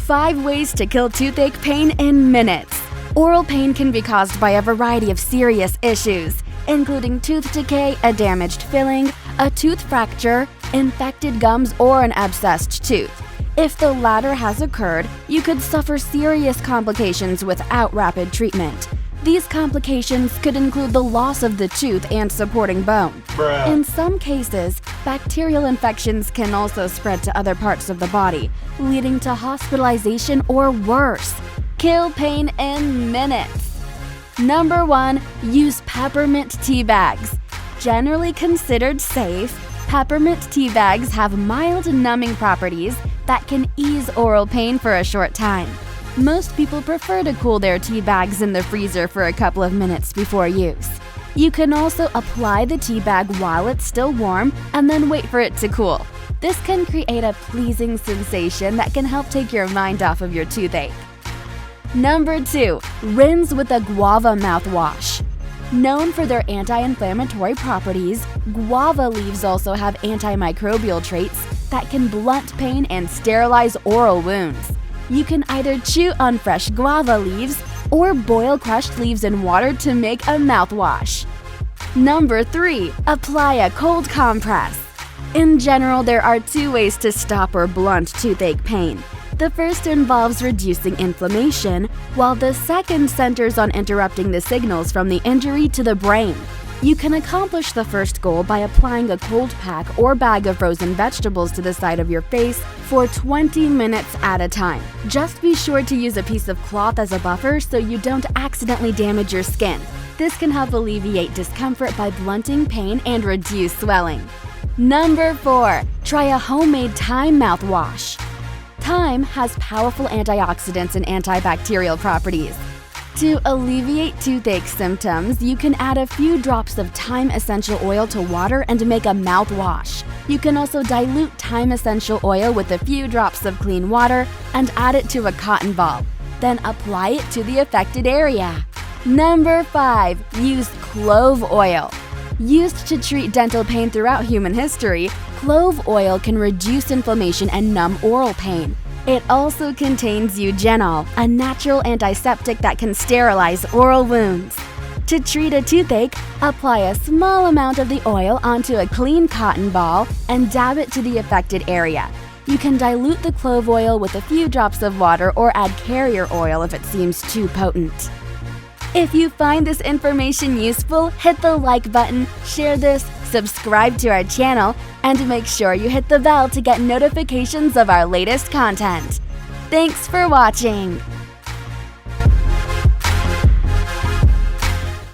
5 ways to kill toothache pain in minutes. Oral pain can be caused by a variety of serious issues, including tooth decay, a damaged filling, a tooth fracture, infected gums, or an abscessed tooth. If the latter has occurred, you could suffer serious complications without rapid treatment. These complications could include the loss of the tooth and supporting bone. In some cases, bacterial infections can also spread to other parts of the body, leading to hospitalization or worse. Kill pain in minutes. Number 1. Use peppermint tea bags. Generally considered safe, peppermint tea bags have mild numbing properties that can ease oral pain for a short time. Most people prefer to cool their tea bags in the freezer for a couple of minutes before use. You can also apply the tea bag while it's still warm and then wait for it to cool. This can create a pleasing sensation that can help take your mind off of your toothache. Number 2. Rinse with a Guava Mouthwash. Known for their anti-inflammatory properties, guava leaves also have antimicrobial traits that can blunt pain and sterilize oral wounds. You can either chew on fresh guava leaves or boil crushed leaves in water to make a mouthwash. Number 3. Apply a cold compress. In general, there are 2 ways to stop or blunt toothache pain. The first involves reducing inflammation, while the second centers on interrupting the signals from the injury to the brain. You can accomplish the first goal by applying a cold pack or bag of frozen vegetables to the side of your face for 20 minutes at a time. Just be sure to use a piece of cloth as a buffer so you don't accidentally damage your skin. This can help alleviate discomfort by blunting pain and reduce swelling. Number 4. Try a homemade thyme mouthwash. Thyme has powerful antioxidants and antibacterial properties. To alleviate toothache symptoms, you can add a few drops of thyme essential oil to water and make a mouthwash. You can also dilute thyme essential oil with a few drops of clean water and add it to a cotton ball. Then apply it to the affected area. Number 5. Use clove oil. Used to treat dental pain throughout human history, clove oil can reduce inflammation and numb oral pain. It also contains eugenol, a natural antiseptic that can sterilize oral wounds. To treat a toothache, apply a small amount of the oil onto a clean cotton ball and dab it to the affected area. You can dilute the clove oil with a few drops of water or add carrier oil if it seems too potent. If you find this information useful, hit the like button, share this, subscribe to our channel, and make sure you hit the bell to get notifications of our latest content. Thanks for watching!